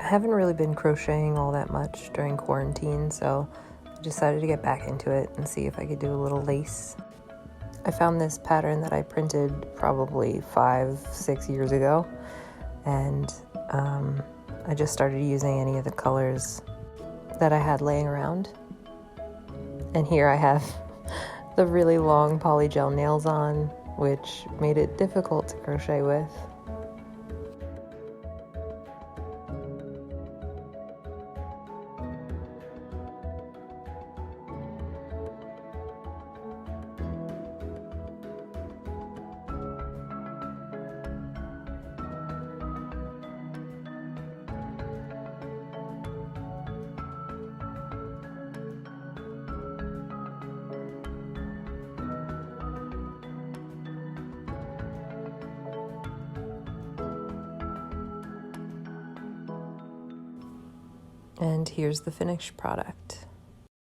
I haven't really been crocheting all that much during quarantine, so I decided to get back into it and see if I could do a little lace. I found this pattern that I printed probably 5-6 years ago, and I just started using any of the colors that I had laying around. And here I have the really long polygel nails on, which made it difficult to crochet with. And here's the finished product.